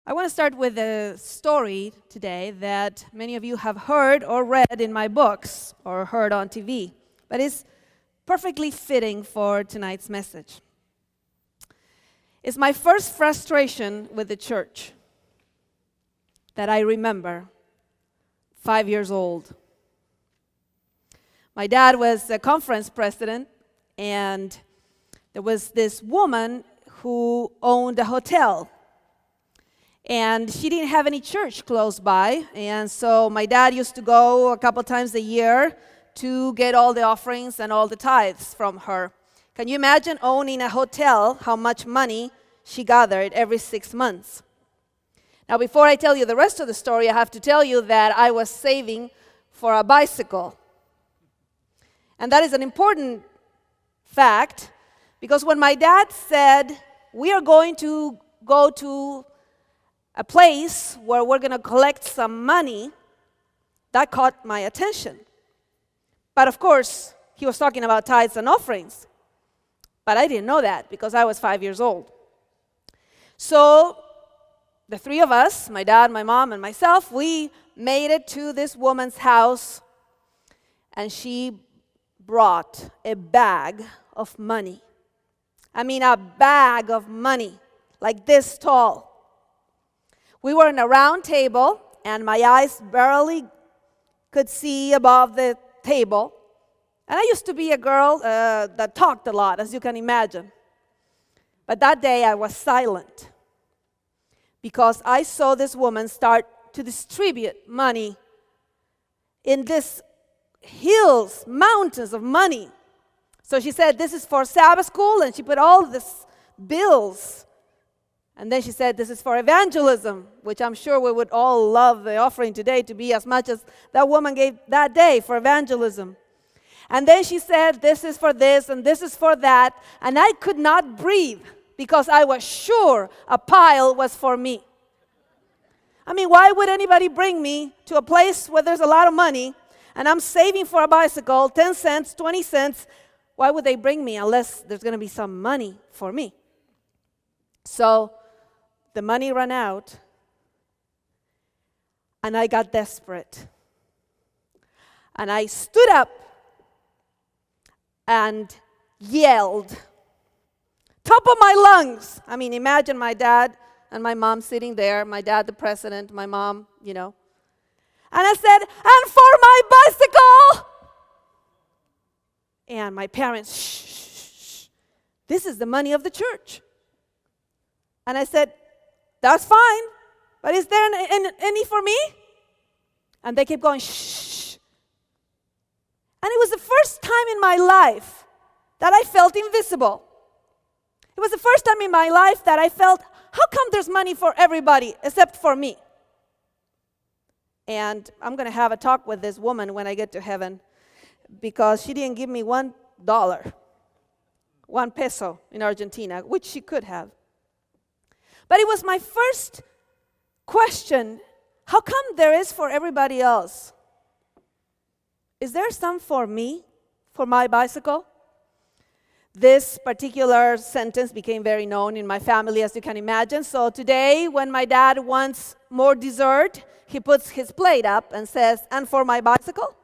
I want to start with a story today that many of you have heard or read in my books or heard on TV, but it's perfectly fitting for tonight's message. It's my first frustration with the church that I remember, 5 years old. My dad was a conference president, and there was this woman who owned a hotel. And she didn't have any church close by, and so my dad used to go a couple times a year to get all the offerings and all the tithes from her. Can you imagine owning a hotel, how much money she gathered every 6 months? Now, before I tell you the rest of the story, I have to tell you that I was saving for a bicycle. And that is an important fact, because when my dad said, we are going to go to a place where we're going to collect some money, that caught my attention. But of course, he was talking about tithes and offerings. But I didn't know that because I was 5 years old. So the three of us, my dad, my mom, and myself, we made it to this woman's house, and she brought a bag of money. I mean, a bag of money, like this tall. We were in a round table, and my eyes barely could see above the table. And I used to be a girl that talked a lot, as you can imagine. But that day, I was silent because I saw this woman start to distribute money in this hills, mountains of money. So she said, this is for Sabbath school, and she put all these bills. And then she said, this is for evangelism, which I'm sure we would all love the offering today to be as much as that woman gave that day for evangelism. And then she said, this is for this and this is for that. And I could not breathe because I was sure a pile was for me. I mean, why would anybody bring me to a place where there's a lot of money and I'm saving for a bicycle, 10 cents, 20 cents? Why would they bring me unless there's going to be some money for me? So the money ran out, and I got desperate. And I stood up and yelled, top of my lungs. I mean, imagine my dad and my mom sitting there, my dad the president, my mom, And I said, and for my bicycle! And my parents, shh. This is the money of the church. And I said, that's fine, but is there any for me? And they kept going, shh. And it was the first time in my life that I felt invisible. It was the first time in my life that I felt, how come there's money for everybody except for me? And I'm going to have a talk with this woman when I get to heaven, because she didn't give me $1, 1 peso in Argentina, which she could have. But it was my first question, how come there is for everybody else? Is there some for me, for my bicycle? This particular sentence became very known in my family, as you can imagine. So today, when my dad wants more dessert, he puts his plate up and says, and for my bicycle?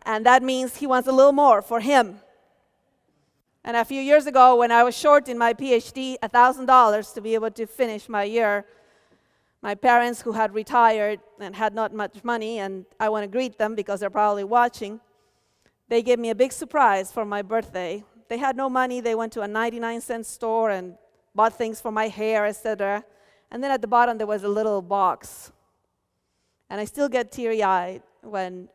And that means he wants a little more for him. And a few years ago, when I was short in my PhD, $1,000 to be able to finish my year, my parents, who had retired and had not much money, and I want to greet them because they're probably watching, they gave me a big surprise for my birthday. They had no money. They went to a 99-cent store and bought things for my hair, etc. And then at the bottom, there was a little box. And I still get teary-eyed when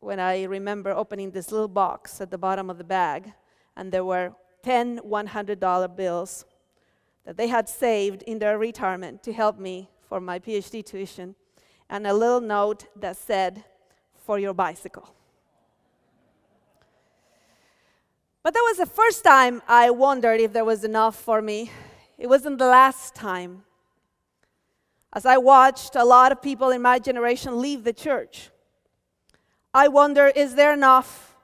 I remember opening this little box at the bottom of the bag. And there were 10 $100 bills that they had saved in their retirement to help me for my PhD tuition, and a little note that said, for your bicycle. But that was the first time I wondered if there was enough for me. It wasn't the last time. As I watched a lot of people in my generation leave the church, I wonder, is there enough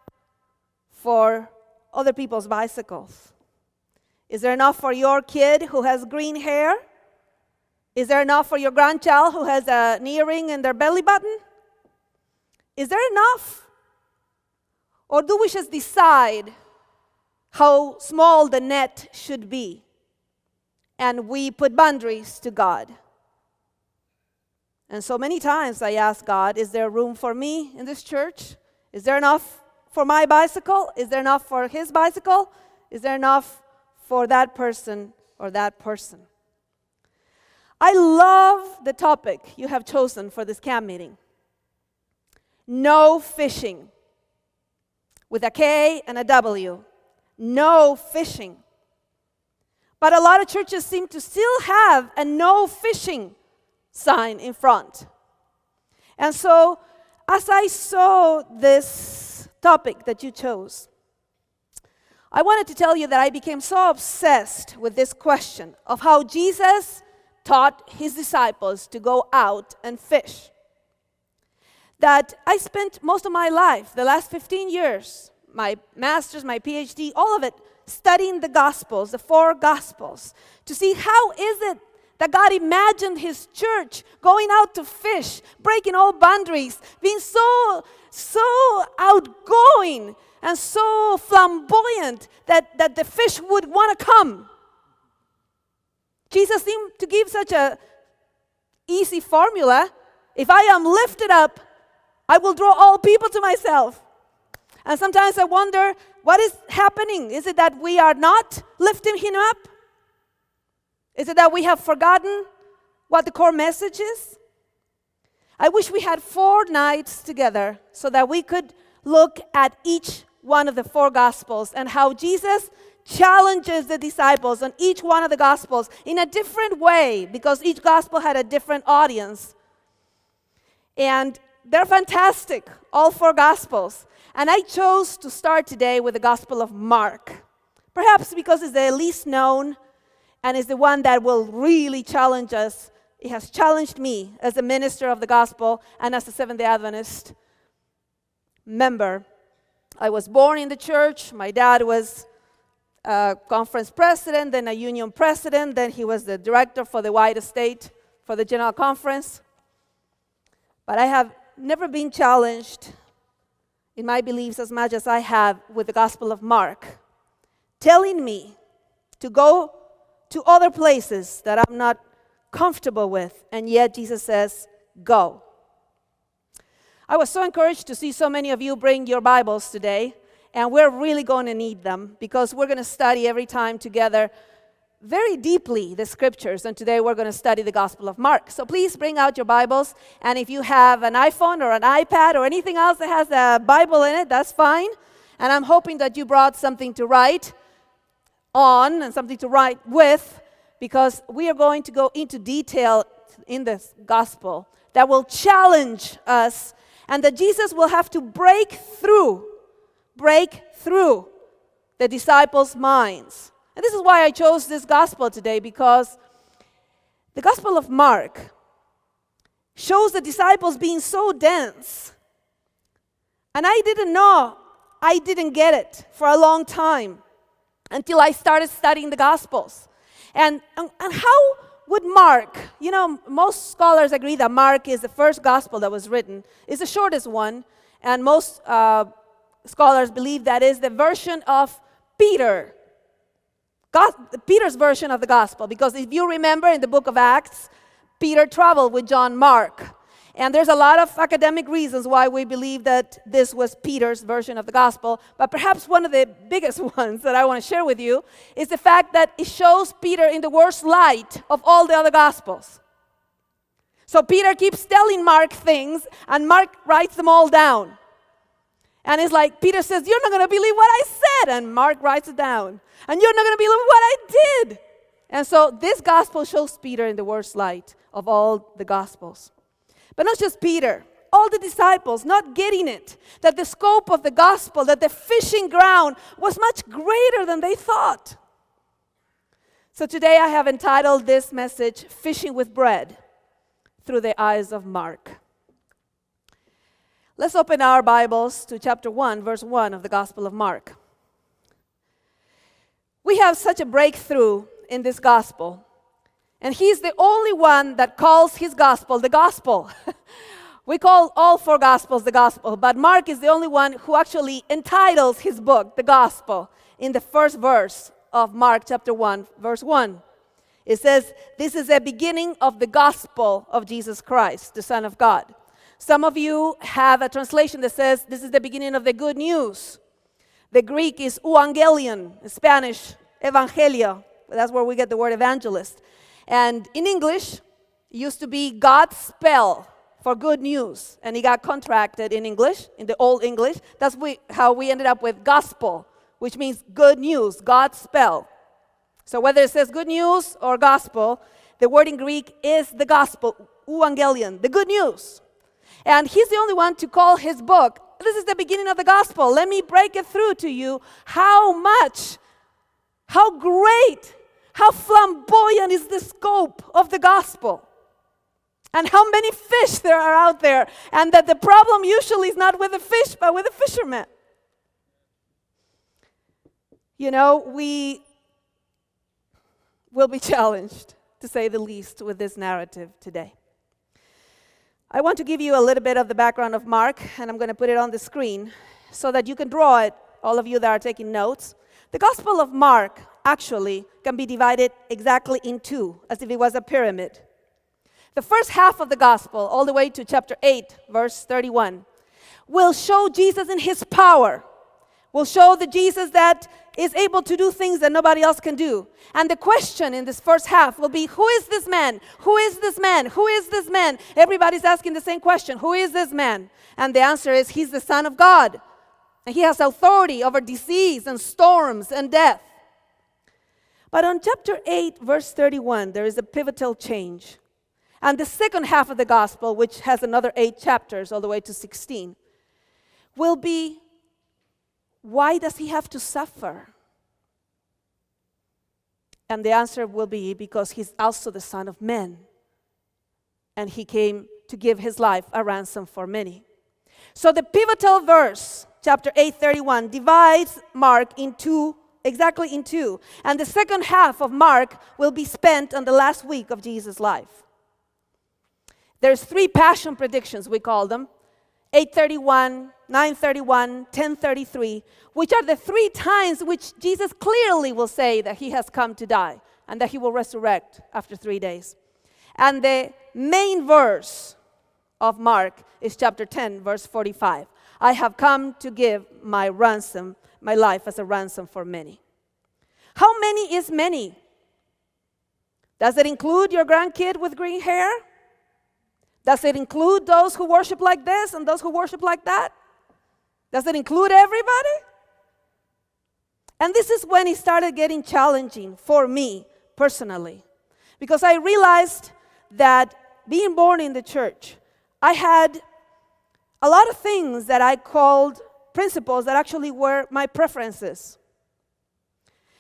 for other people's bicycles? Is there enough for your kid who has green hair? Is there enough for your grandchild who has an earring in their belly button? Is there enough? Or do we just decide how small the net should be? And we put boundaries to God. And so many times I ask God, is there room for me in this church? Is there enough for my bicycle? Is there enough for his bicycle? Is there enough for that person or that person? I love the topic you have chosen for this camp meeting. No fishing. With a K and a W. No fishing. But a lot of churches seem to still have a no fishing sign in front. And so, as I saw this topic that you chose, I wanted to tell you that I became so obsessed with this question of how Jesus taught his disciples to go out and fish, that I spent most of my life, the last 15 years, my master's, my PhD, all of it, studying the Gospels, the 4 Gospels, to see how is it that God imagined his church going out to fish, breaking all boundaries, being so outgoing and so flamboyant that the fish would want to come. Jesus seemed to give such a easy formula. If I am lifted up, I will draw all people to myself. And sometimes I wonder, what is happening? Is it that we are not lifting him up? Is it that we have forgotten what the core message is? I wish we had 4 nights together so that we could look at each one of the 4 Gospels and how Jesus challenges the disciples on each one of the Gospels in a different way, because each Gospel had a different audience. And they're fantastic, all 4 Gospels. And I chose to start today with the Gospel of Mark, perhaps because it's the least known and is the one that will really challenge us. It has challenged me as a minister of the gospel and as a Seventh-day Adventist member. I was born in the church. My dad was a conference president, then a union president, then he was the director for the white estate for the General Conference. But I have never been challenged in my beliefs as much as I have with the Gospel of Mark, telling me to go to other places that I'm not comfortable with, and yet Jesus says, go. I was so encouraged to see so many of you bring your Bibles today, and we're really going to need them because we're going to study every time together very deeply the scriptures, and today we're going to study the Gospel of Mark. So please bring out your Bibles, and if you have an iPhone or an iPad or anything else that has a Bible in it, that's fine. And I'm hoping that you brought something to write on and something to write with, because we are going to go into detail in this gospel that will challenge us, and that Jesus will have to break through the disciples' minds. And this is why I chose this gospel today, because the Gospel of Mark shows the disciples being so dense. And I didn't get it for a long time until I started studying the Gospels. And how would Mark, most scholars agree that Mark is the first gospel that was written. It's the shortest one, and most scholars believe that is the version of Peter's version of the gospel. Because if you remember in the book of Acts, Peter traveled with John Mark. And there's a lot of academic reasons why we believe that this was Peter's version of the gospel. But perhaps one of the biggest ones that I want to share with you is the fact that it shows Peter in the worst light of all the other gospels. So Peter keeps telling Mark things, and Mark writes them all down. And it's like Peter says, you're not going to believe what I said. And Mark writes it down. And you're not going to believe what I did. And so this gospel shows Peter in the worst light of all the gospels. But not just Peter, all the disciples not getting it, that the scope of the gospel, that the fishing ground was much greater than they thought. So today I have entitled this message, Fishing with Bread Through the Eyes of Mark. Let's open our Bibles to chapter 1, verse 1 of the Gospel of Mark. We have such a breakthrough in this gospel. And he's the only one that calls his gospel the gospel. We call all four gospels the gospel, but Mark is the only one who actually entitles his book the gospel in the first verse of Mark chapter 1, verse 1. It says, this is a beginning of the gospel of Jesus Christ, the Son of God. Some of you have a translation that says, this is the beginning of the good news. The Greek is euangelion, in Spanish, evangelio. That's where we get the word evangelist. And in English, it used to be God's spell for good news. And it got contracted in English, in the Old English. That's how we ended up with gospel, which means good news, God's spell. So whether it says good news or gospel, the word in Greek is the gospel, euangelion, the good news. And he's the only one to call his book, this is the beginning of the gospel. Let me break it through to you how much, how great, how flamboyant is the scope of the gospel. And how many fish there are out there. And that the problem usually is not with the fish, but with the fishermen. You know, we will be challenged, to say the least, with this narrative today. I want to give you a little bit of the background of Mark, and I'm going to put it on the screen so that you can draw it, all of you that are taking notes. The Gospel of Mark actually can be divided exactly in two, as if it was a pyramid. The first half of the Gospel, all the way to chapter 8, verse 31, will show Jesus in his power. Will show the Jesus that is able to do things that nobody else can do. And the question in this first half will be, who is this man? Who is this man? Who is this man? Everybody's asking the same question. Who is this man? And the answer is, he's the Son of God. And he has authority over disease and storms and death. But on chapter 8, verse 31, there is a pivotal change. And the second half of the gospel, which has another 8 chapters all the way to 16, will be, why does he have to suffer? And the answer will be, because he's also the Son of Man. And he came to give his life a ransom for many. So the pivotal verse, chapter 8:31, divides Mark exactly in two. And the second half of Mark will be spent on the last week of Jesus' life. There's 3 passion predictions, we call them. 8:31, 9:31, 10:33, which are the 3 times which Jesus clearly will say that he has come to die and that he will resurrect after 3 days. And the main verse of Mark is chapter 10, verse 45. I have come to give my ransom, my life as a ransom for many. How many is many? Does it include your grandkid with green hair? Does it include those who worship like this and those who worship like that? Does it include everybody? And this is when it started getting challenging for me personally. Because I realized that being born in the church, I had a lot of things that I called principles that actually were my preferences.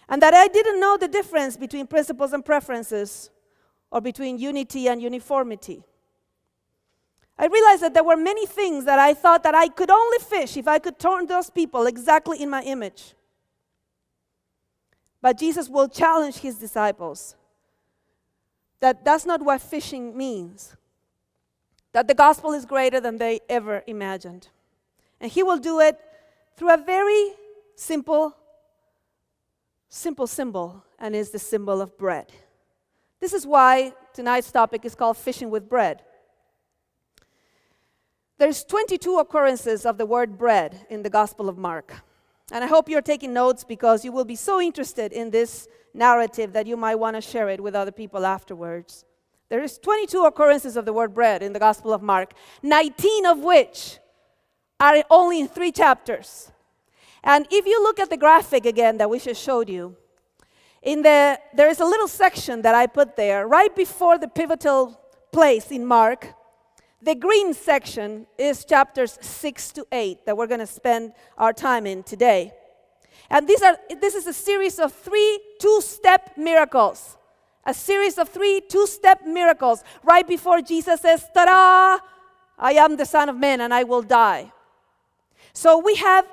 And that I didn't know the difference between principles and preferences, or between unity and uniformity. I realized that there were many things that I thought that I could only fish if I could turn those people exactly in my image. But Jesus will challenge his disciples that that's not what fishing means. That the gospel is greater than they ever imagined. And he will do it through a very simple symbol, and is the symbol of bread. This is why tonight's topic is called Fishing with Bread. There's 22 occurrences of the word bread in the Gospel of Mark. And I hope you're taking notes, because you will be so interested in this narrative that you might want to share it with other people afterwards. There is 22 occurrences of the word bread in the Gospel of Mark, 19 of which are only in 3 chapters. And if you look at the graphic again that we just showed you, there is a little section that I put there right before the pivotal place in Mark. The green section is chapters 6 to 8 that we're going to spend our time in today. And this is a series of 3 two-step miracles. A series of 3 two-step miracles right before Jesus says, ta-da, I am the Son of Man and I will die. So we have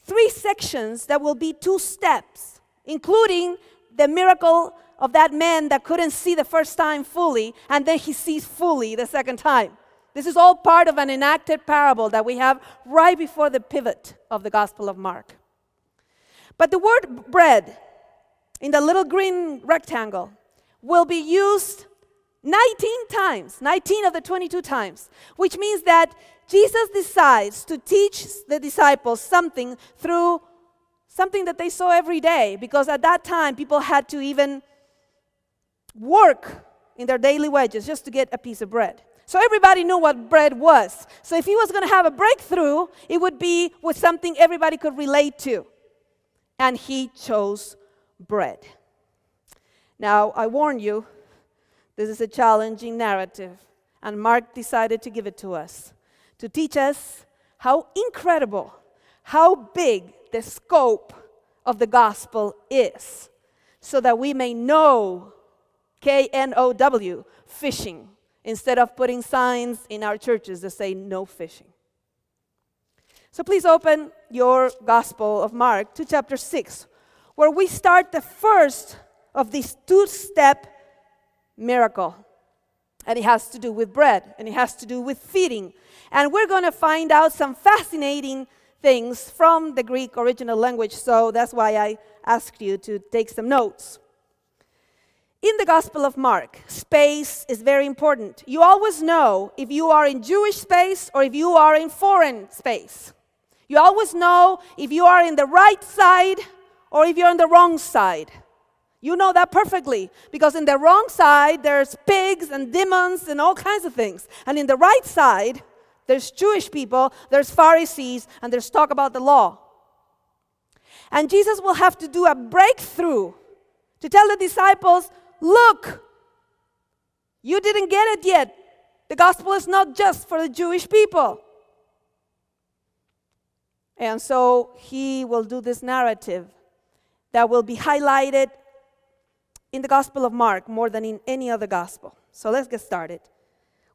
3 sections that will be 2 steps, including the miracle of that man that couldn't see the first time fully, and then he sees fully the second time. This is all part of an enacted parable that we have right before the pivot of the Gospel of Mark. But the word bread in the little green rectangle will be used 19 times, 19 of the 22 times, which means that Jesus decides to teach the disciples something through something that they saw every day, because at that time people had to even work in their daily wages just to get a piece of bread. So everybody knew what bread was. So if he was going to have a breakthrough, it would be with something everybody could relate to. And he chose bread. Now, I warn you, this is a challenging narrative, and Mark decided to give it to us to teach us how incredible, how big the scope of the gospel is, so that we may know, K-N-O-W, fishing, instead of putting signs in our churches that say no fishing. So please open your Gospel of Mark to chapter 6, where we start the first of this two-step miracle. And it has to do with bread, and it has to do with feeding. And we're going to find out some fascinating things from the Greek original language, so that's why I asked you to take some notes. In the Gospel of Mark, space is very important. You always know if you are in Jewish space or if you are in foreign space. You always know if you are in the right side or if you're on the wrong side. You know that perfectly, because in the wrong side, there's pigs and demons and all kinds of things. And in the right side, there's Jewish people, there's Pharisees, and there's talk about the law. And Jesus will have to do a breakthrough to tell the disciples, look, you didn't get it yet. The gospel is not just for the Jewish people. And so he will do this narrative that will be highlighted in the Gospel of Mark more than in any other gospel. So let's get started.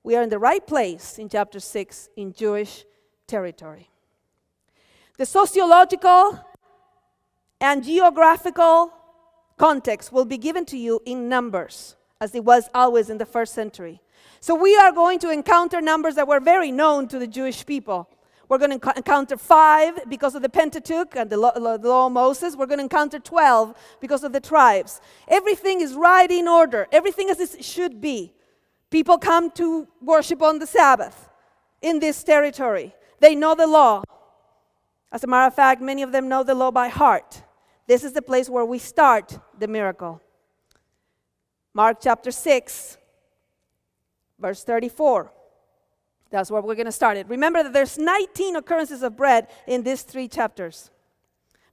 We are in the right place in chapter 6 in Jewish territory. The sociological and geographical context will be given to you in numbers, as it was always in the first century. So we are going to encounter numbers that were very known to the Jewish people. We're going to encounter 5 because of the Pentateuch and the law of Moses. We're going to encounter 12 because of the tribes. Everything is right in order. Everything as it should be. People come to worship on the Sabbath in this territory. They know the law. As a matter of fact, many of them know the law by heart. This is the place where we start the miracle. Mark chapter 6, verse 34. That's where we're going to start it. Remember that there's 19 occurrences of bread in these 3 chapters.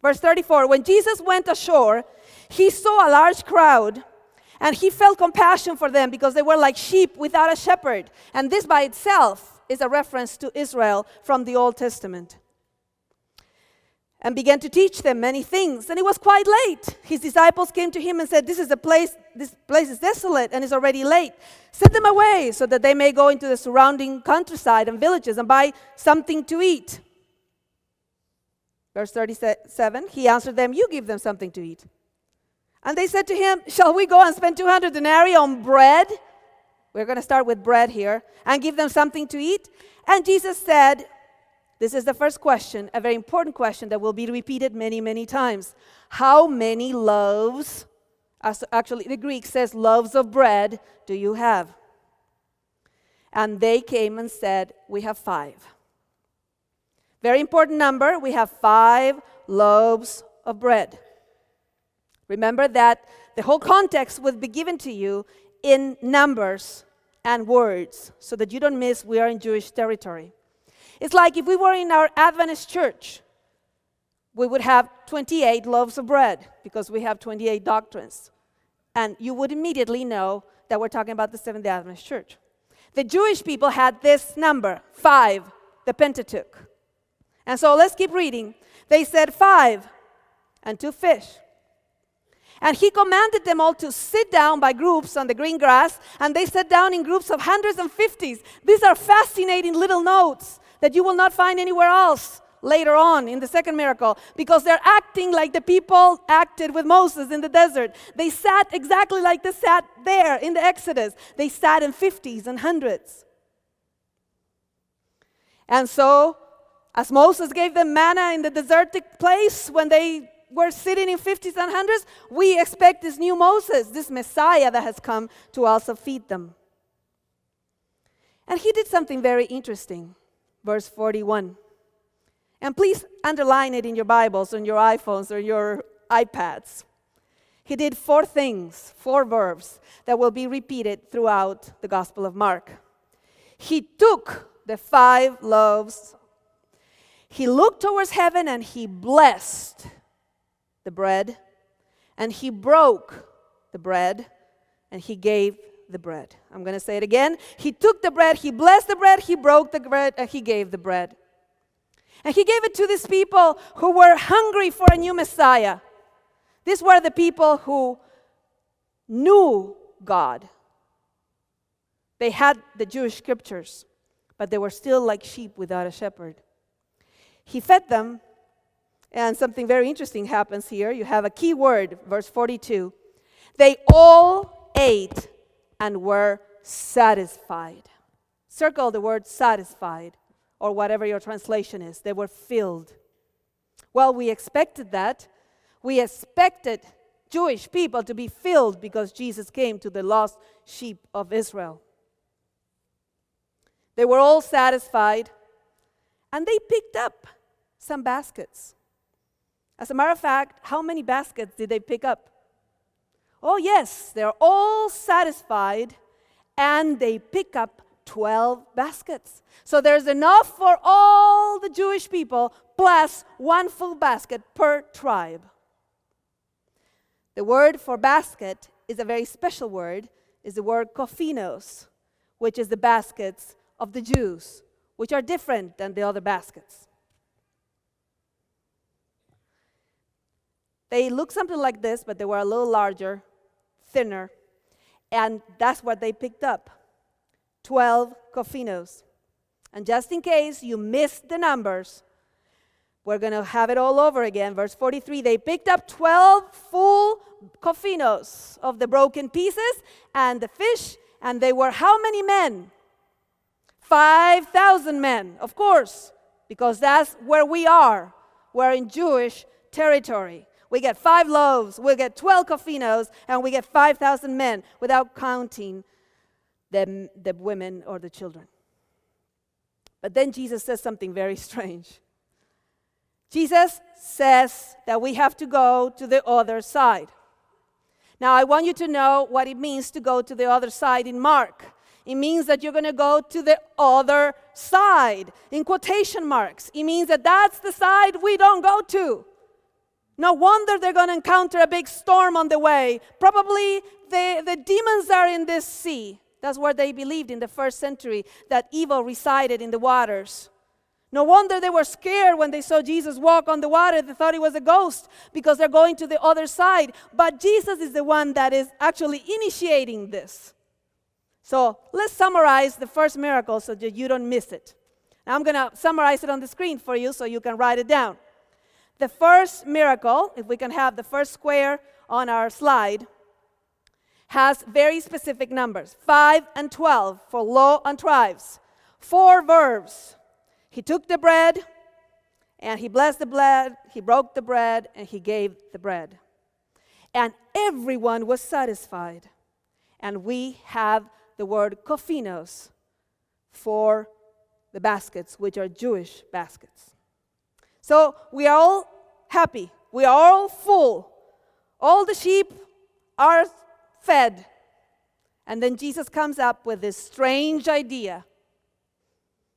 Verse 34, when Jesus went ashore, he saw a large crowd, and he felt compassion for them because they were like sheep without a shepherd. And this by itself is a reference to Israel from the Old Testament. And began to teach them many things. And it was quite late. His disciples came to him and said, this place is desolate and is already late. Send them away so that they may go into the surrounding countryside and villages and buy something to eat. Verse 37, he answered them, you give them something to eat. And they said to him, shall we go and spend 200 denarii on bread? We're going to start with bread here. And give them something to eat? And Jesus said, this is the first question, a very important question that will be repeated many, many times. How many loaves, actually the Greek says loaves of bread, do you have? And they came and said, we have 5. Very important number, we have 5 loaves of bread. Remember that the whole context will be given to you in numbers and words, so that you don't miss we are in Jewish territory. It's like if we were in our Adventist church, we would have 28 loaves of bread because we have 28 doctrines. And you would immediately know that we're talking about the Seventh-day Adventist church. The Jewish people had this number, 5, the Pentateuch. And so let's keep reading. They said 5 and 2 fish. And he commanded them all to sit down by groups on the green grass, and they sat down in groups of hundreds and fifties. These are fascinating little notes that you will not find anywhere else, later on in the second miracle, because they're acting like the people acted with Moses in the desert. They sat exactly like they sat there in the Exodus. They sat in 50s and 100s. And so, as Moses gave them manna in the desertic place when they were sitting in 50s and 100s, we expect this new Moses, this Messiah that has come to also feed them. And he did something very interesting. Verse 41. And please underline it in your Bibles, on your iPhones, or your iPads. He did 4 things, 4 verbs that will be repeated throughout the Gospel of Mark. He took the 5 loaves. He looked towards heaven and he blessed the bread. And he broke the bread and he gave the bread. I'm going to say it again. He took the bread, he blessed the bread, he broke the bread, and he gave the bread. And he gave it to these people who were hungry for a new Messiah. These were the people who knew God. They had the Jewish scriptures, but they were still like sheep without a shepherd. He fed them, and something very interesting happens here. You have a key word, verse 42. They all ate and were satisfied. Circle the word satisfied, or whatever your translation is. They were filled. Well, we expected that. We expected Jewish people to be filled because Jesus came to the lost sheep of Israel. They were all satisfied, and they picked up some baskets. As a matter of fact, how many baskets did they pick up? Oh yes, they're all satisfied, and they pick up 12 baskets. So there's enough for all the Jewish people, plus 1 full basket per tribe. The word for basket is a very special word, is the word kophinos, which is the baskets of the Jews, which are different than the other baskets. They look something like this, but they were a little larger, thinner, and that's what they picked up, 12 kophinos. And just in case you missed the numbers, we're going to have it all over again. Verse 43, they picked up 12 full kophinos of the broken pieces and the fish, and they were how many men? 5,000 men, of course, because that's where we are. We're in Jewish territory. We get 5 loaves, we get 12 kophinos, and we get 5,000 men without counting the women or the children. But then Jesus says something very strange. Jesus says that we have to go to the other side. Now, I want you to know what it means to go to the other side in Mark. It means that you're going to go to the other side, in quotation marks. It means that that's the side we don't go to. No wonder they're going to encounter a big storm on the way. Probably the demons are in this sea. That's where they believed in the first century, that evil resided in the waters. No wonder they were scared when they saw Jesus walk on the water. They thought he was a ghost because they're going to the other side. But Jesus is the one that is actually initiating this. So let's summarize the first miracle so that you don't miss it. Now I'm going to summarize it on the screen for you so you can write it down. The first miracle, if we can have the first square on our slide, has very specific numbers, 5 and 12 for law and tribes. 4 verbs. He took the bread, and he blessed the bread, he broke the bread, and he gave the bread. And everyone was satisfied. And we have the word kophinos for the baskets, which are Jewish baskets. So we are all happy. We are all full. All the sheep are fed. And then Jesus comes up with this strange idea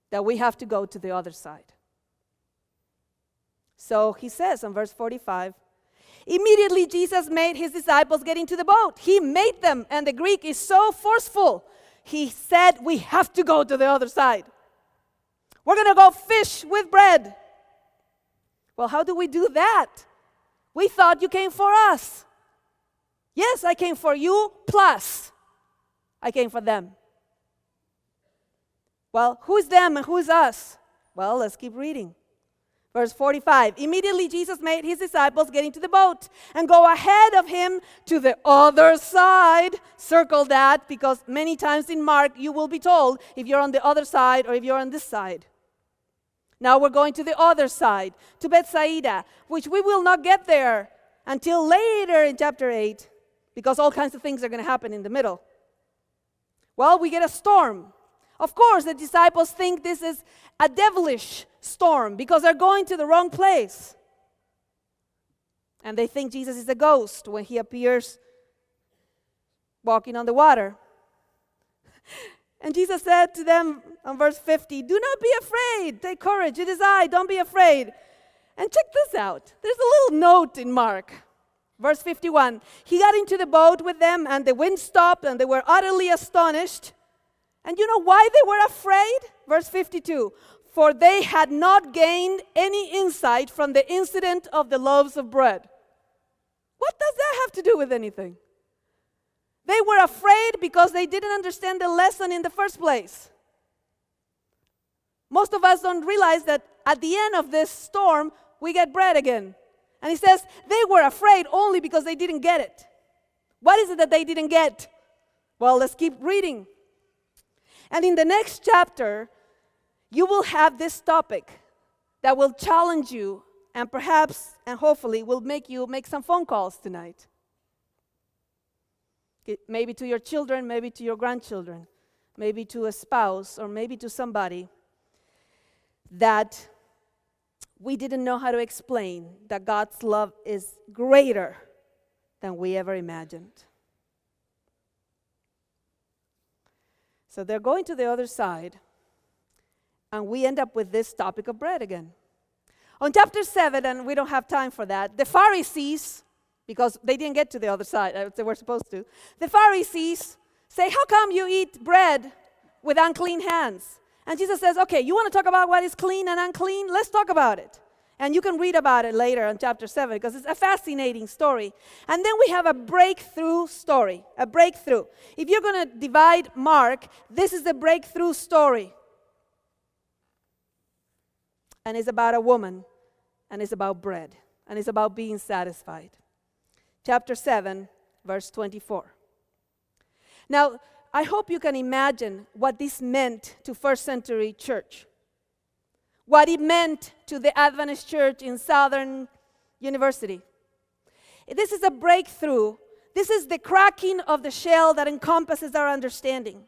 that we have to go to the other side. So he says in verse 45, immediately Jesus made his disciples get into the boat. He made them, and the Greek is so forceful. He said, we have to go to the other side. We're going to go fish with bread. Well, how do we do that? We thought you came for us. Yes, I came for you, plus I came for them. Well, who's them and who's us? Well, let's keep reading. Verse 45, immediately Jesus made his disciples get into the boat and go ahead of him to the other side. Circle that, because many times in Mark you will be told if you're on the other side or if you're on this side. Now we're going to the other side, to Bethsaida, which we will not get there until later in chapter 8, because all kinds of things are going to happen in the middle. Well, we get a storm. Of course, the disciples think this is a devilish storm because they're going to the wrong place. And they think Jesus is a ghost when he appears walking on the water. And Jesus said to them on verse 50, do not be afraid. Take courage. It is I. Don't be afraid. And check this out. There's a little note in Mark. Verse 51. He got into the boat with them, and the wind stopped, and they were utterly astonished. And you know why they were afraid? Verse 52. For they had not gained any insight from the incident of the loaves of bread. What does that have to do with anything? They were afraid because they didn't understand the lesson in the first place. Most of us don't realize that at the end of this storm, we get bread again. And he says they were afraid only because they didn't get it. What is it that they didn't get? Well, let's keep reading. And in the next chapter, you will have this topic that will challenge you and perhaps and hopefully will make you make some phone calls tonight. Maybe to your children, maybe to your grandchildren, maybe to a spouse, or maybe to somebody that we didn't know how to explain that God's love is greater than we ever imagined. So they're going to the other side, and we end up with this topic of bread again. On chapter 7, and we don't have time for that, the Pharisees, because they didn't get to the other side, they were supposed to, the Pharisees say, how come you eat bread with unclean hands? And Jesus says, okay, you want to talk about what is clean and unclean? Let's talk about it. And you can read about it later in chapter 7 because it's a fascinating story. And then we have a breakthrough story, a breakthrough. If you're going to divide Mark, this is the breakthrough story. And it's about a woman, and it's about bread, and it's about being satisfied. Chapter 7, verse 24. Now, I hope you can imagine what this meant to first century church. What it meant to the Adventist church in Southern University. This is a breakthrough. This is the cracking of the shell that encompasses our understanding.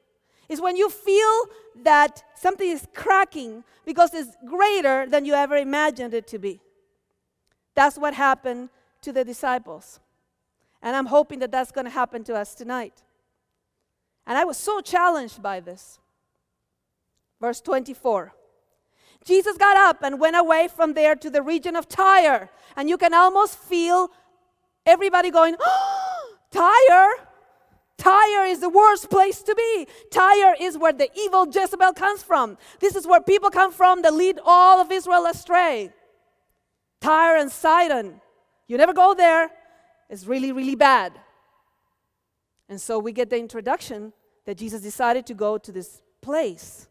It's when you feel that something is cracking because it's greater than you ever imagined it to be. That's what happened to the disciples. And I'm hoping that that's going to happen to us tonight. And I was so challenged by this. Verse 24. Jesus got up and went away from there to the region of Tyre. And you can almost feel everybody going, oh, Tyre? Tyre is the worst place to be. Tyre is where the evil Jezebel comes from. This is where people come from that lead all of Israel astray. Tyre and Sidon. You never go there. It's really, really bad. And so we get the introduction that Jesus decided to go to this place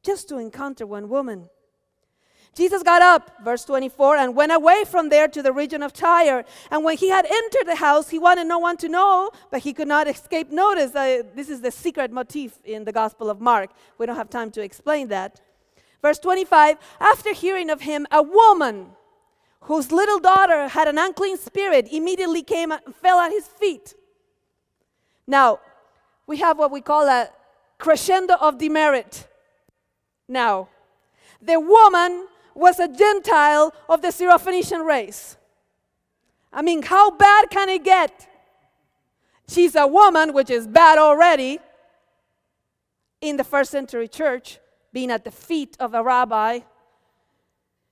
just to encounter one woman. Jesus got up, verse 24, and went away from there to the region of Tyre. And when he had entered the house, he wanted no one to know, but he could not escape notice. This is the secret motif in the Gospel of Mark. We don't have time to explain that. Verse 25, after hearing of him, a woman whose little daughter had an unclean spirit immediately came and fell at his feet. Now, we have what we call a crescendo of demerit. Now, the woman was a Gentile of the Syrophoenician race. I mean, how bad can it get? She's a woman, which is bad already, in the first century church, being at the feet of a rabbi.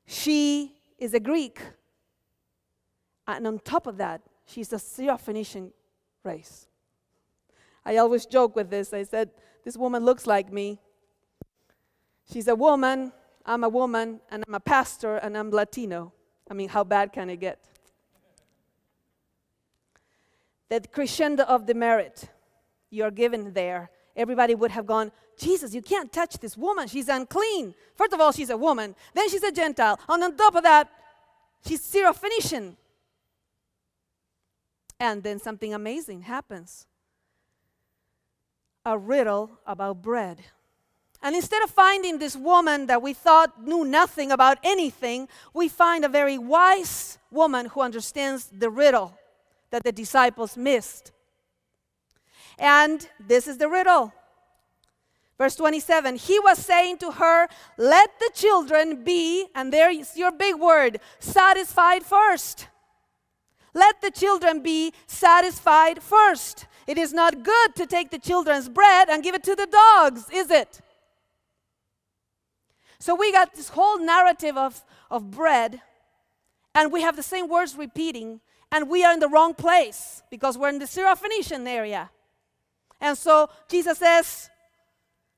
She is a Greek. And on top of that, she's a Syrophoenician race. I always joke with this. I said, this woman looks like me. She's a woman, I'm a woman, and I'm a pastor, and I'm Latino. I mean, how bad can it get? The crescendo of the merit you're given there everybody would have gone, Jesus, you can't touch this woman. She's unclean. First of all, she's a woman. Then she's a Gentile. And on top of that, she's Syrophoenician. And then something amazing happens. A riddle about bread. And instead of finding this woman that we thought knew nothing about anything, we find a very wise woman who understands the riddle that the disciples missed. And this is the riddle. Verse 27, he was saying to her, let the children be, and there is your big word, satisfied first. Let the children be satisfied first. It is not good to take the children's bread and give it to the dogs, is it? So we got this whole narrative of bread, and we have the same words repeating, and we are in the wrong place because we're in the Syrophoenician area. And so Jesus says,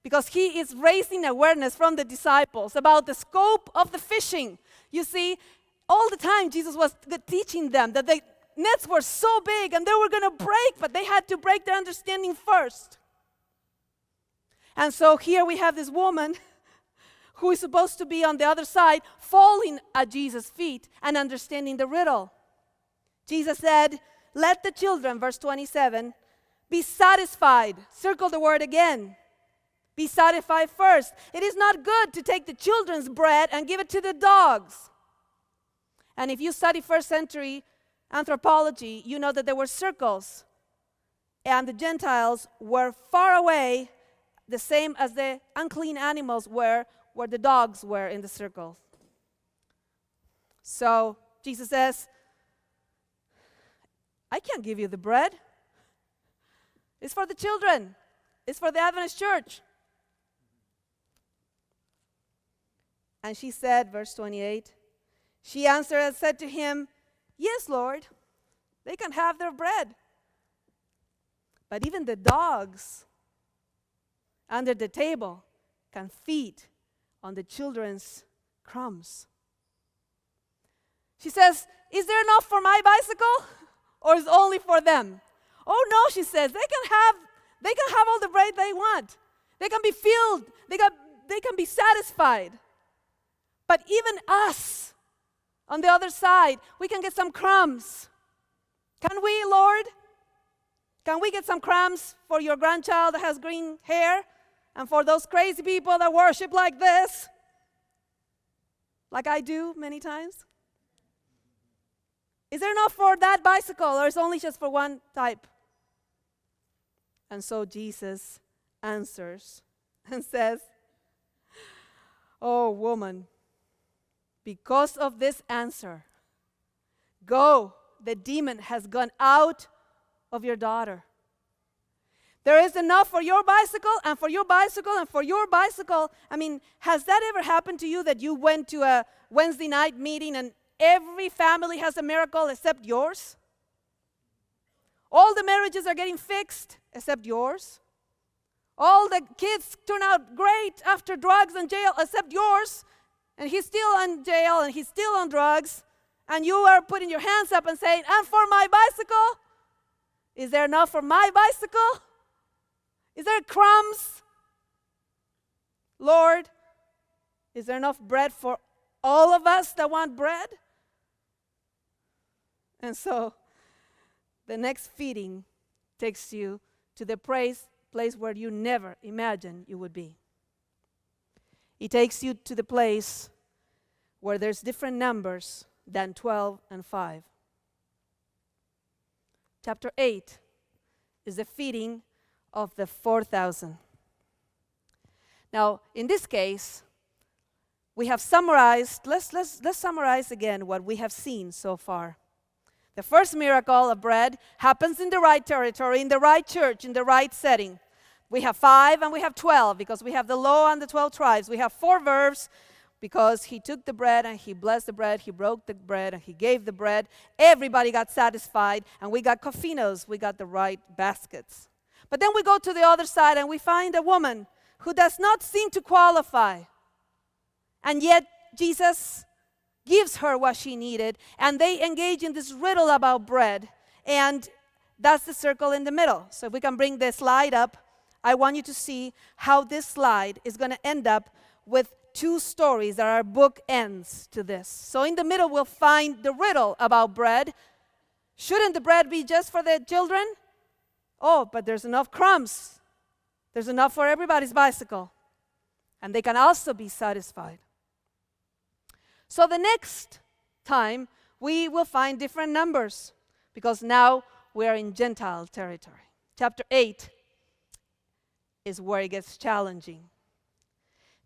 because he is raising awareness from the disciples about the scope of the fishing. You see, all the time Jesus was teaching them that the nets were so big and they were going to break, but they had to break their understanding first. And so here we have this woman who is supposed to be on the other side, falling at Jesus' feet and understanding the riddle. Jesus said, let the children, verse 27, be satisfied. Circle the word again. Be satisfied first. It is not good to take the children's bread and give it to the dogs. And if you study first century anthropology, you know that there were circles. And the Gentiles were far away, the same as the unclean animals were, where the dogs were in the circles. So Jesus says, I can't give you the bread. It's for the children. It's for the Adventist church. And she said, verse 28, she answered and said to him, yes, Lord, they can have their bread. But even the dogs under the table can feed on the children's crumbs. She says, is there enough for my bicycle? Or is it only for them? Oh no, she says, they can have all the bread they want. They can be filled. They can be satisfied. But even us, on the other side, we can get some crumbs. Can we, Lord? Can we get some crumbs for your grandchild that has green hair? And for those crazy people that worship like this? Like I do many times? Is there enough for that bicycle, or is it only just for one type? And so Jesus answers and says, oh, woman, because of this answer, go, the demon has gone out of your daughter. There is enough for your bicycle and for your bicycle and for your bicycle. I mean, has that ever happened to you that you went to a Wednesday night meeting and every family has a miracle except yours? All the marriages are getting fixed except yours. All the kids turn out great after drugs and jail except yours. And he's still in jail and he's still on drugs. And you are putting your hands up and saying, and for my bicycle? Is there enough for my bicycle? Is there crumbs? Lord, is there enough bread for all of us that want bread? And so the next feeding takes you to the place where you never imagined you would be. It takes you to the place where there's different numbers than 12 and 5. Chapter 8 is the feeding of the 4,000. Now, in this case, we have summarized, let's summarize again what we have seen so far. The first miracle of bread happens in the right territory, in the right church, in the right setting. We have 5 and we have 12 because we have the law and the 12 tribes. We have 4 verbs because he took the bread and he blessed the bread, he broke the bread and he gave the bread. Everybody got satisfied and we got kofinos, we got the right baskets. But then we go to the other side and we find a woman who does not seem to qualify. And yet Jesus gives her what she needed, and they engage in this riddle about bread, and that's the circle in the middle. So if we can bring the slide up, I want you to see how this slide is going to end up with two stories that are bookends to this. So in the middle, we'll find the riddle about bread. Shouldn't the bread be just for the children? Oh, but there's enough crumbs. There's enough for everybody's bicycle. And they can also be satisfied. So the next time, we will find different numbers because now we are in Gentile territory. Chapter 8 is where it gets challenging.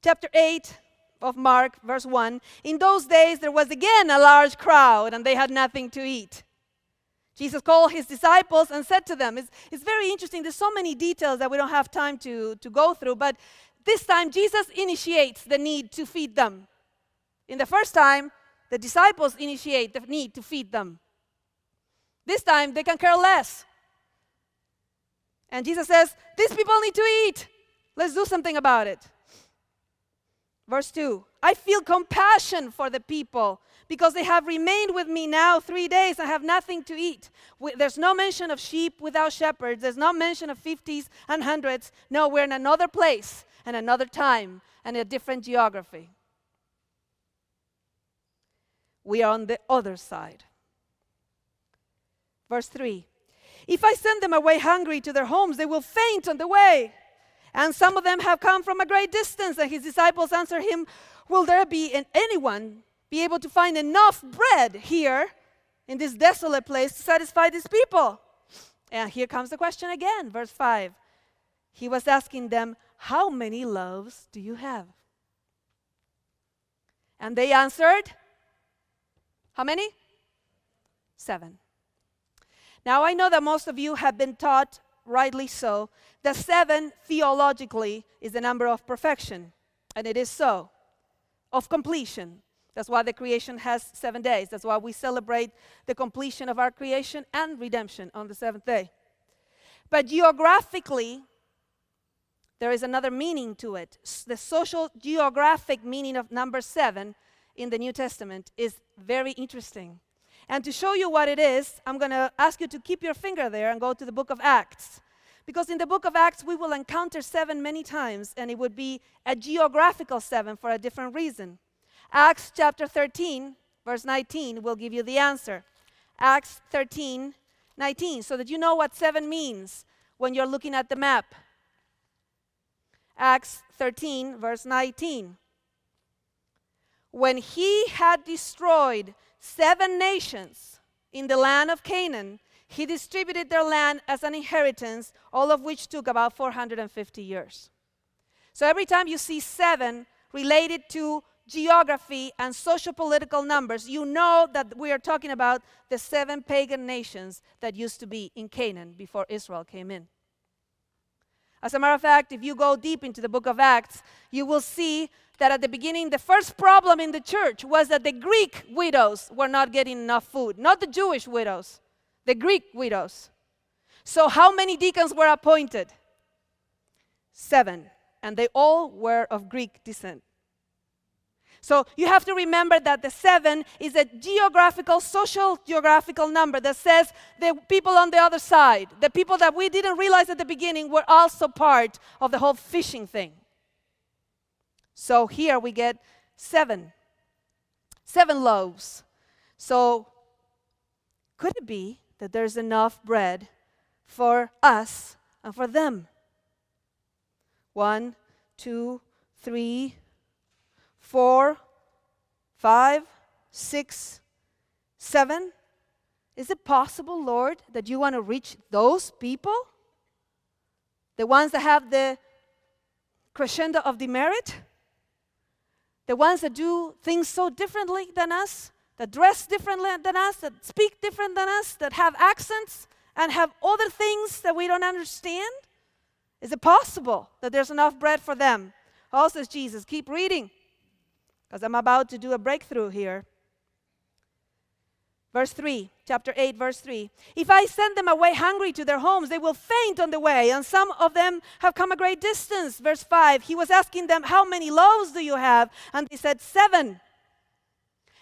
Chapter 8 of Mark, verse 1. In those days there was again a large crowd, and they had nothing to eat. Jesus called his disciples and said to them, it's very interesting. There's so many details that we don't have time to go through, but this time Jesus initiates the need to feed them. In the first time, the disciples initiate the need to feed them. This time, they can care less. And Jesus says, these people need to eat. Let's do something about it. Verse 2, I feel compassion for the people because they have remained with me now 3 days and have nothing to eat. There's no mention of sheep without shepherds. There's no mention of 50s and 100s. No, we're in another place and another time and a different geography. We are on the other side. Verse 3, if I send them away hungry to their homes, they will faint on the way. And some of them have come from a great distance. And his disciples answer him, will there be anyone be able to find enough bread here in this desolate place to satisfy these people? And here comes the question again, verse 5. He was asking them, how many loaves do you have? And they answered, how many? 7. Now I know that most of you have been taught, rightly so, that 7 theologically is the number of perfection. And it is so. Of completion. That's why the creation has 7 days. That's why we celebrate the completion of our creation and redemption on the 7th day. But geographically, there is another meaning to it. The social geographic meaning of number 7 in the New Testament is very interesting. And to show you what it is, I'm going to ask you to keep your finger there and go to the book of Acts. Because in the book of Acts, we will encounter 7 many times, and it would be a geographical 7 for a different reason. Acts chapter 13, verse 19 will give you the answer. Acts 13, 19, so that you know what 7 means when you're looking at the map. Acts 13, verse 19. When he had destroyed 7 nations in the land of Canaan, he distributed their land as an inheritance, all of which took about 450 years. So every time you see 7 related to geography and socio-political numbers, you know that we are talking about the 7 pagan nations that used to be in Canaan before Israel came in. As a matter of fact, if you go deep into the book of Acts, you will see that at the beginning, the first problem in the church was that the Greek widows were not getting enough food. Not the Jewish widows, the Greek widows. So how many deacons were appointed? 7. And they all were of Greek descent. So you have to remember that the 7 is a geographical, social geographical number that says the people on the other side, the people that we didn't realize at the beginning were also part of the whole fishing thing. So here we get 7. 7 loaves. So could it be that there's enough bread for us and for them? 1, 2, 3, 4, 5, 6, 7. Is it possible, Lord, that you want to reach those people? The ones that have the crescendo of demerit? The ones that do things so differently than us, that dress differently than us, that speak different than us, that have accents and have other things that we don't understand? Is it possible that there's enough bread for them? Oh, says Jesus, keep reading, because I'm about to do a breakthrough here. Verse 3, chapter 8, verse 3. If I send them away hungry to their homes, they will faint on the way, and some of them have come a great distance. Verse 5, he was asking them, how many loaves do you have? And they said, 7.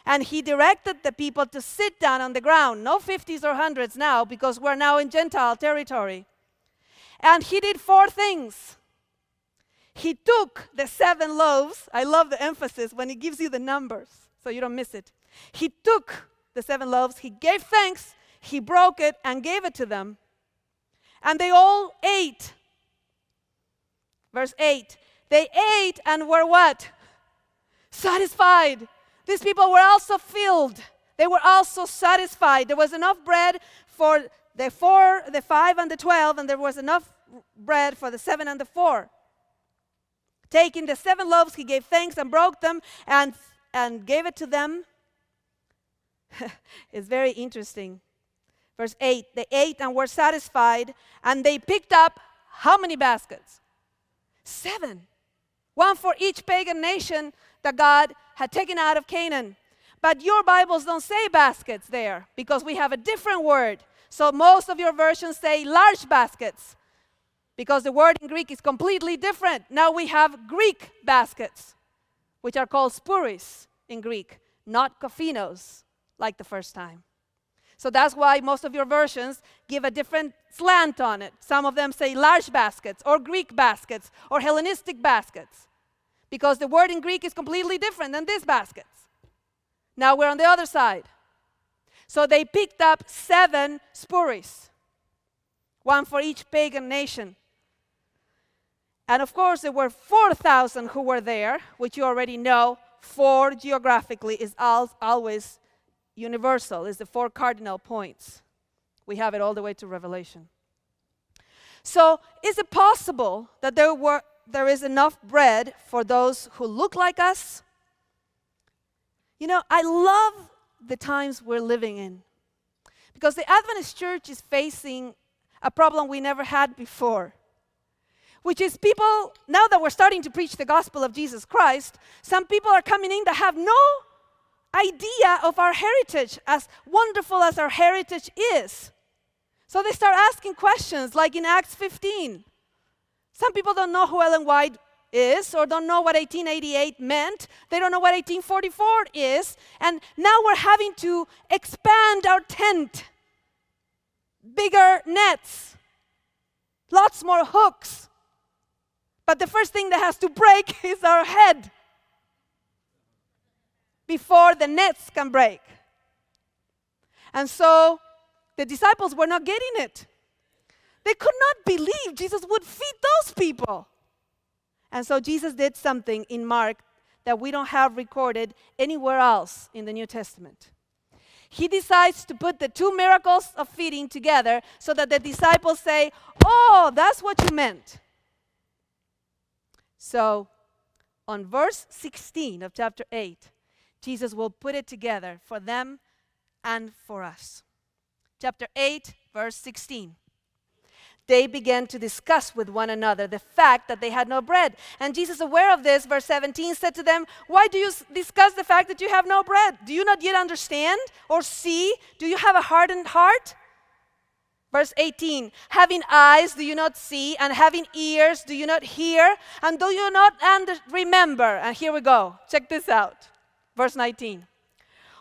And he directed the people to sit down on the ground. No 50s or 100s now, because we're now in Gentile territory. And he did 4 things. He took the 7 loaves. I love the emphasis when he gives you the numbers so you don't miss it. He took the 7 loaves. He gave thanks. He broke it and gave it to them. And they all ate. Verse 8. They ate and were what? Satisfied. These people were also filled. They were also satisfied. There was enough bread for the 4, the 5, and the 12, and there was enough bread for the 7 and the 4. Taking the 7 loaves, he gave thanks and broke them and gave it to them. It's very interesting. Verse 8, they ate and were satisfied, and they picked up how many baskets? 7. 1 for each pagan nation that God had taken out of Canaan. But your Bibles don't say baskets there because we have a different word. So most of your versions say large baskets because the word in Greek is completely different. Now we have Greek baskets, which are called spuris in Greek, not kophinos like the first time. So that's why most of your versions give a different slant on it. Some of them say large baskets or Greek baskets or Hellenistic baskets because the word in Greek is completely different than these baskets. Now we're on the other side. So they picked up 7 spuris, 1 for each pagan nation. And of course, there were 4,000 who were there, which you already know. 4 geographically is always universal, is the 4 cardinal points. We have it all the way to Revelation. So is it possible that there is enough bread for those who look like us? You know, I love the times we're living in because the Adventist church is facing a problem we never had before, which is people, now that we're starting to preach the gospel of Jesus Christ, some people are coming in that have no idea of our heritage, as wonderful as our heritage is. So they start asking questions like in Acts 15. Some people don't know who Ellen White is or don't know what 1888 meant. They don't know what 1844 is. And now we're having to expand our tent. Bigger nets. Lots more hooks. But the first thing that has to break is our head before the nets can break. And so the disciples were not getting it. They could not believe Jesus would feed those people. And so Jesus did something in Mark that we don't have recorded anywhere else in the New Testament. He decides to put the 2 miracles of feeding together so that the disciples say, "Oh, that's what you meant." So, on verse 16 of chapter 8, Jesus will put it together for them and for us. Chapter 8, verse 16. They began to discuss with one another the fact that they had no bread. And Jesus, aware of this, verse 17, said to them, "Why do you discuss the fact that you have no bread? Do you not yet understand or see? Do you have a hardened heart?" Verse 18, "Having eyes, do you not see? And having ears, do you not hear? And do you not remember?" And here we go. Check this out. Verse 19.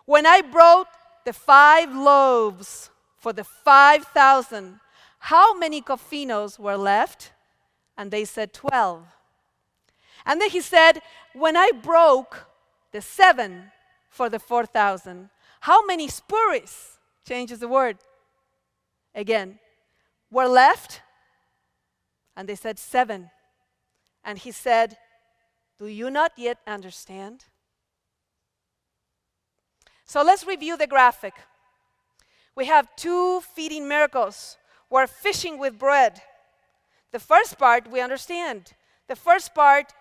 "When I broke the 5 loaves for the 5,000, how many kophinos were left?" And they said 12. And then he said, "When I broke the 7 for the 4,000, how many spuris," changes the word again, "were left?" And they said 7. And he said, "Do you not yet understand?" So let's review the graphic. We have 2 feeding miracles. We're fishing with bread. The first part we understand. The first part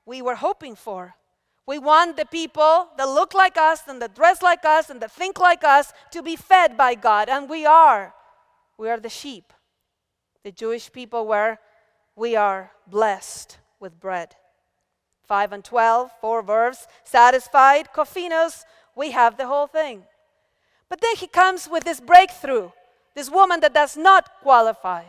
we were hoping for. We want the people that look like us and that dress like us and that think like us to be fed by God. And we are. We are the sheep. The Jewish people we are blessed with bread. 5 and 12, 4 verbs. Satisfied, kophinos, we have the whole thing. But then he comes with this breakthrough. This woman that does not qualify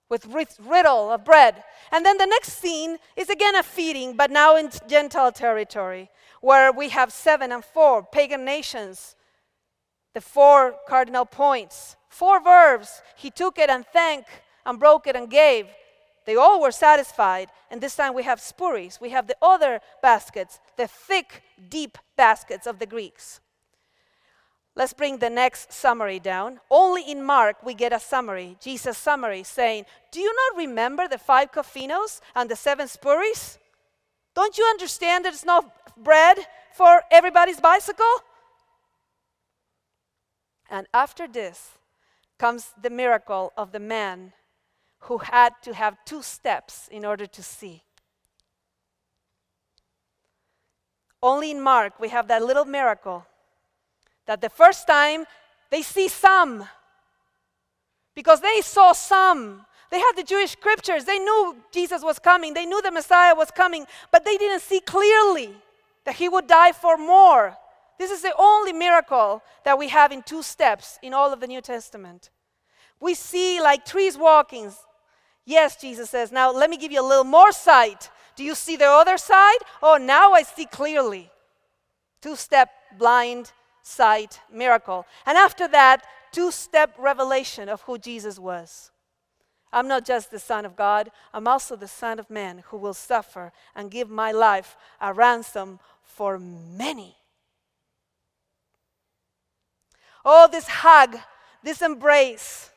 with riddle of bread. And then the next scene is again a feeding, but now in Gentile territory, where we have 7 and 4, pagan nations. The 4 cardinal points, 4 verbs. He took it and thanked and broke it and gave. They all were satisfied. And this time we have spuris. We have the other baskets, the thick, deep baskets of the Greeks. Let's bring the next summary down. Only in Mark we get a summary, Jesus' summary, saying, do you not remember the 5 kophinos and the 7 spuris? Don't you understand that it's not bread for everybody's bicycle? And after this comes the miracle of the man who had to have 2 steps in order to see. Only in Mark we have that little miracle that the first time they see some, because they saw some. They had the Jewish scriptures. They knew Jesus was coming. They knew the Messiah was coming, but they didn't see clearly that he would die for more. This is the only miracle that we have in 2 steps in all of the New Testament. We see like trees walking. Yes, Jesus says, now let me give you a little more sight. Do you see the other side? Oh, now I see clearly. 2-step blind sight miracle. And after that, 2-step revelation of who Jesus was. I'm not just the Son of God, I'm also the Son of Man who will suffer and give my life a ransom for many. Oh, this hug, this embrace.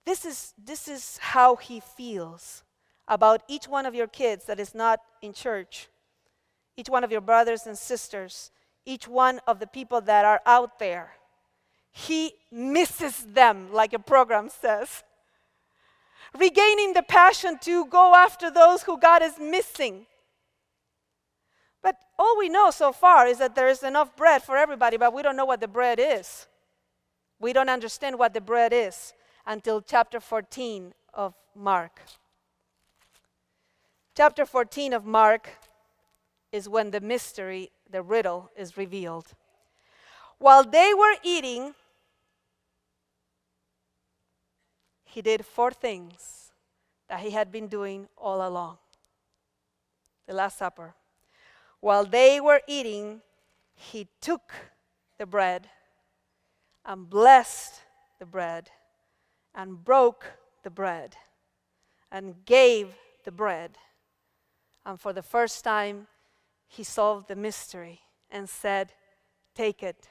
This is how he feels about each one of your kids that is not in church, each one of your brothers and sisters, each one of the people that are out there. He misses them, like a program says. Regaining the passion to go after those who God is missing. But all we know so far is that there is enough bread for everybody, but we don't know what the bread is. We don't understand what the bread is until chapter 14 of Mark. Chapter 14 of Mark is when the mystery, the riddle, is revealed. While they were eating, he did 4 things that he had been doing all along. The Last Supper. While they were eating, he took the bread and blessed the bread and broke the bread and gave the bread. And for the first time, he solved the mystery and said, take it.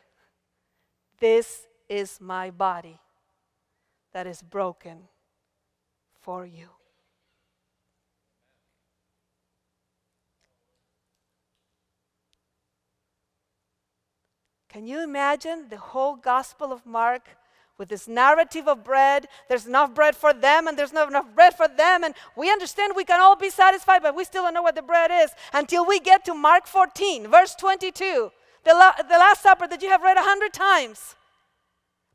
This is my body that is broken for you. Can you imagine the whole Gospel of Mark with this narrative of bread? There's enough bread for them and there's not enough bread for them, and we understand we can all be satisfied, but we still don't know what the bread is until we get to Mark 14, verse 22, the Last Supper that you have read 100 times.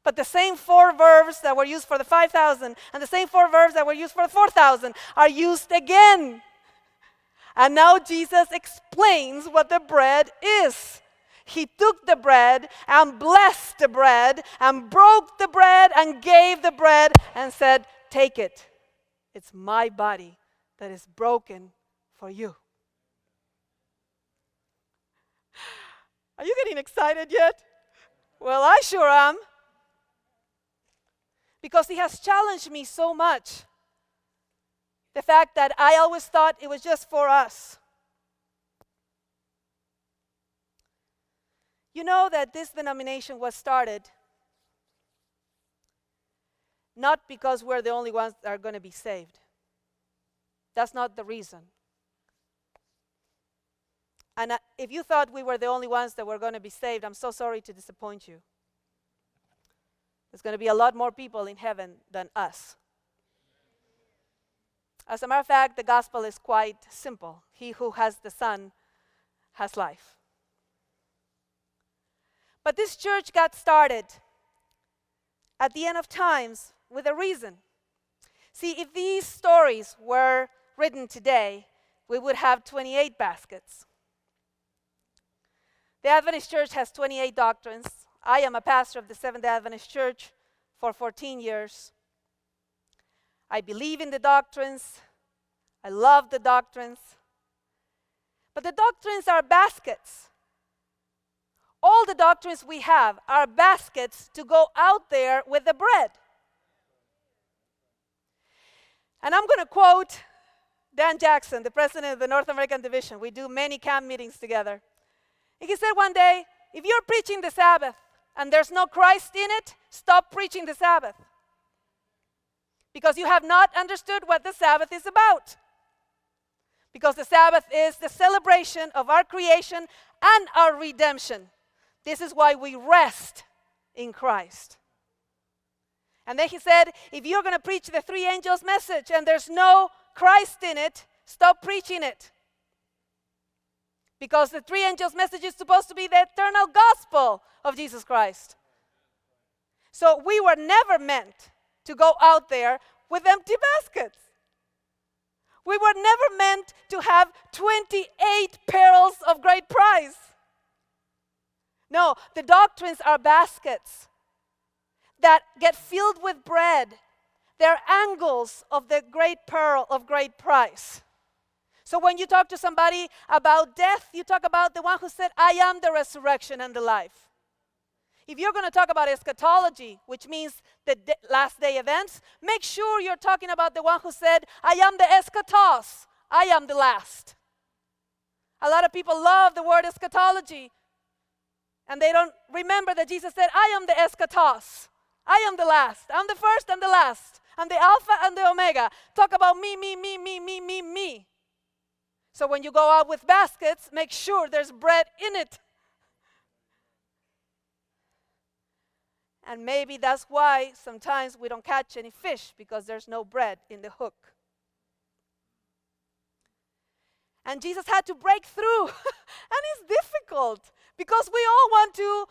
But the same 4 verbs that were used for the 5,000 and the same 4 verbs that were used for the 4,000 are used again. And now Jesus explains what the bread is. He took the bread and blessed the bread and broke the bread and gave the bread and said, take it. It's my body that is broken for you. Are you getting excited yet? Well, I sure am. Because he has challenged me so much. The fact that I always thought it was just for us. You know that this denomination was started not because we're the only ones that are going to be saved. That's not the reason. And if you thought we were the only ones that were going to be saved, I'm so sorry to disappoint you. There's going to be a lot more people in heaven than us. As a matter of fact, the gospel is quite simple. He who has the Son has life. But this church got started at the end of times with a reason. See, if these stories were written today, we would have 28 baskets. The Adventist Church has 28 doctrines. I am a pastor of the Seventh-day Adventist Church for 14 years. I believe in the doctrines. I love the doctrines. But the doctrines are baskets. All the doctrines we have are baskets to go out there with the bread. And I'm going to quote Dan Jackson, the president of the North American Division. We do many camp meetings together. And he said one day, if you're preaching the Sabbath and there's no Christ in it, stop preaching the Sabbath. Because you have not understood what the Sabbath is about. Because the Sabbath is the celebration of our creation and our redemption. This is why we rest in Christ. And then he said, if you're going to preach the three angels' message and there's no Christ in it, stop preaching it. Because the three angels' message is supposed to be the eternal gospel of Jesus Christ. So we were never meant to go out there with empty baskets. We were never meant to have 28 pearls of great price. No, the doctrines are baskets that get filled with bread. They're angles of the great pearl of great price. So when you talk to somebody about death, you talk about the one who said, I am the resurrection and the life. If you're going to talk about eschatology, which means the last day events, make sure you're talking about the one who said, I am the eschatos, I am the last. A lot of people love the word eschatology, and they don't remember that Jesus said, I am the eschatos, I am the last, I'm the first and the last, I'm the Alpha and the Omega. Talk about me, me, me, me, me, me, me. So when you go out with baskets, make sure there's bread in it. And maybe that's why sometimes we don't catch any fish, because there's no bread in the hook. And Jesus had to break through. And it's difficult, because we all want to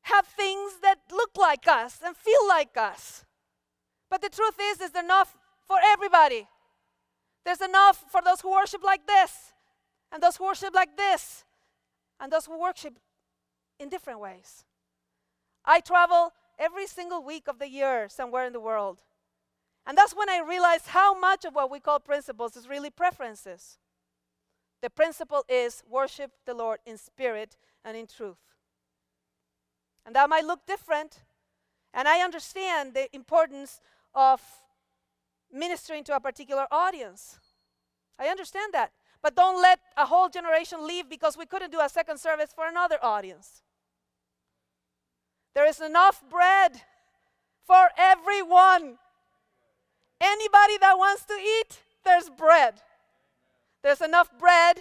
have things that look like us and feel like us. But the truth is there's enough for everybody. There's enough for those who worship like this, and those who worship like this, and those who worship in different ways. I travel every single week of the year somewhere in the world. And that's when I realized how much of what we call principles is really preferences. The principle is worship the Lord in spirit and in truth. And that might look different. And I understand the importance of ministering to a particular audience. I understand that. But don't let a whole generation leave because we couldn't do a second service for another audience. There is enough bread for everyone. Anybody that wants to eat, there's bread. There's enough bread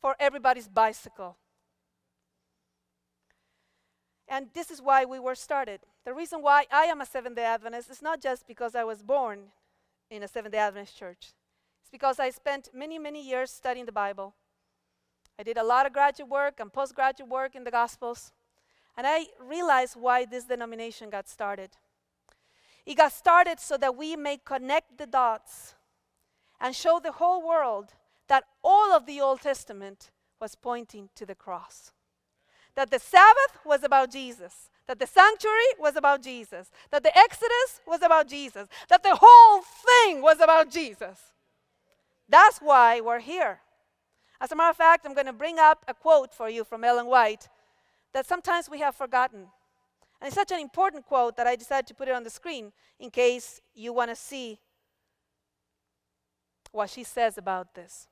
for everybody's bicycle. And this is why we were started. The reason why I am a Seventh-day Adventist is not just because I was born in a Seventh-day Adventist church. It's because I spent many, many years studying the Bible. I did a lot of graduate work and postgraduate work in the Gospels. And I realized why this denomination got started. It got started so that we may connect the dots and show the whole world that all of the Old Testament was pointing to the cross. That the Sabbath was about Jesus. That the sanctuary was about Jesus. That the Exodus was about Jesus. That the whole thing was about Jesus. That's why we're here. As a matter of fact, I'm going to bring up a quote for you from Ellen White that sometimes we have forgotten. And it's such an important quote that I decided to put it on the screen in case you want to see what she says about this.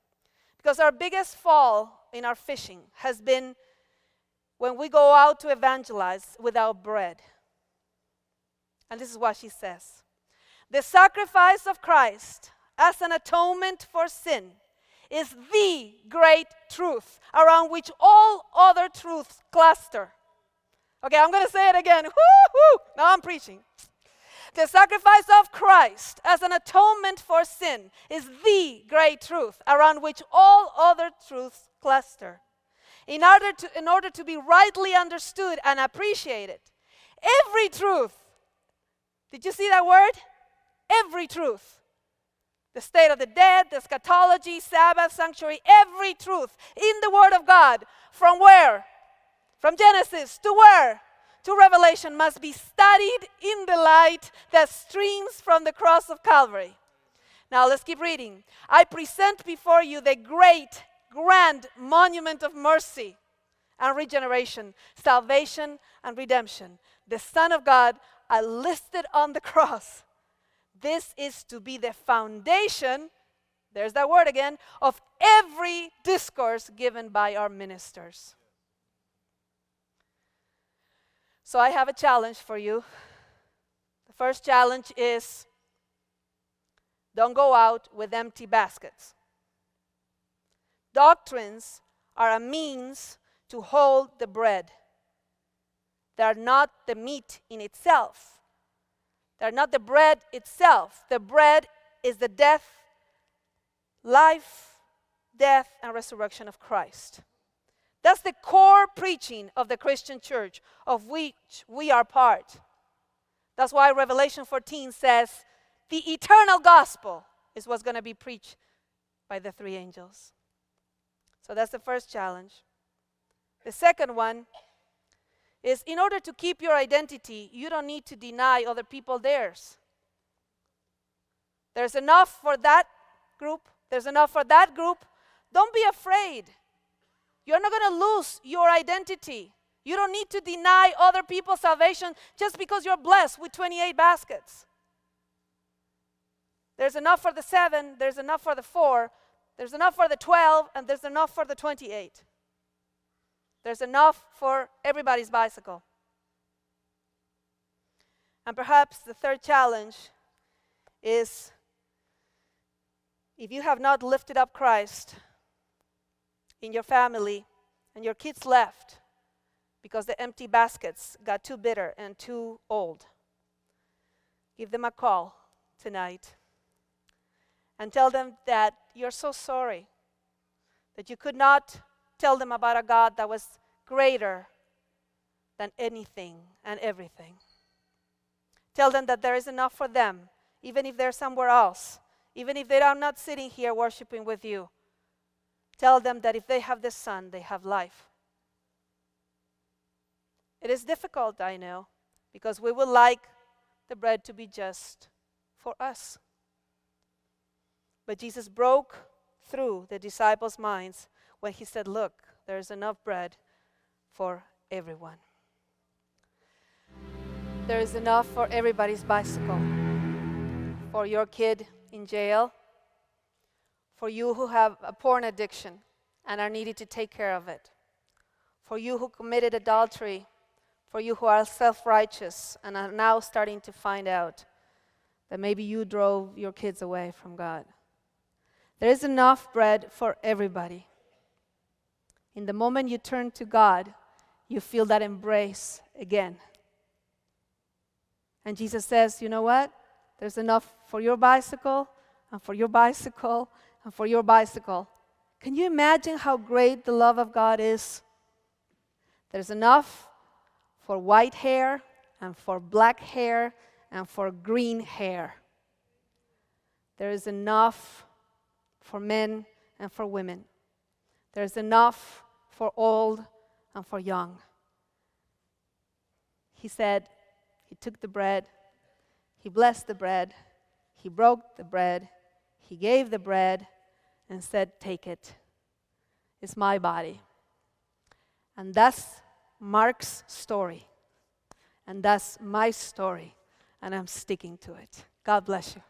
Because our biggest fall in our fishing has been when we go out to evangelize without bread. And this is what she says. The sacrifice of Christ as an atonement for sin is the great truth around which all other truths cluster. Okay, I'm going to say it again. Woo-hoo! Now I'm preaching. The sacrifice of Christ as an atonement for sin is the great truth around which all other truths cluster. In order to be rightly understood and appreciated, every truth, did you see that word? Every truth. The state of the dead, the eschatology, Sabbath, sanctuary, every truth in the Word of God. From where? From Genesis to where? To Revelation must be studied in the light that streams from the cross of Calvary. Now let's keep reading. I present before you the great, grand monument of mercy and regeneration, salvation and redemption. The Son of God, listed on the cross. this is to be the foundation, there's that word again, of every discourse given by our ministers. So I have a challenge for you. The first challenge is, don't go out with empty baskets. Doctrines are a means to hold the bread. They are not the meat in itself. They are not the bread itself. The bread is the life, death, and resurrection of Christ. That's the core preaching of the Christian church, of which we are part. That's why Revelation 14 says, the eternal gospel is what's going to be preached by the three angels. So that's the first challenge. The second one is, in order to keep your identity, you don't need to deny other people theirs. There's enough for that group. There's enough for that group. Don't be afraid. You're not going to lose your identity. You don't need to deny other people's salvation just because you're blessed with 28 baskets. There's enough for the 7, there's enough for the 4, there's enough for the 12, and there's enough for the 28. There's enough for everybody's bicycle. And perhaps the third challenge is, if you have not lifted up Christ in your family and your kids left because the empty baskets got too bitter and too old, give them a call tonight and tell them that you're so sorry that you could not tell them about a God that was greater than anything and everything. Tell them that there is enough for them, even if they're somewhere else, even if they are not sitting here worshiping with you. Tell them that if they have the Son, they have life. It is difficult, I know, because we would like the bread to be just for us. But Jesus broke through the disciples' minds when he said, look, there's enough bread for everyone. There is enough for everybody's bicycle. For your kid in jail, for you who have a porn addiction and are needed to take care of it, for you who committed adultery, for you who are self-righteous and are now starting to find out that maybe you drove your kids away from God. There is enough bread for everybody. In the moment you turn to God, you feel that embrace again. And Jesus says, you know what? There's enough for your bicycle, and for your bicycle, and for your bicycle. Can you imagine how great the love of God is? There's enough for white hair, and for black hair, and for green hair. There is enough for men and for women. There's enough for old and for young. He said, he took the bread, he blessed the bread, he broke the bread, he gave the bread, and said, take it. It's my body. And that's Mark's story. And that's my story. And I'm sticking to it. God bless you.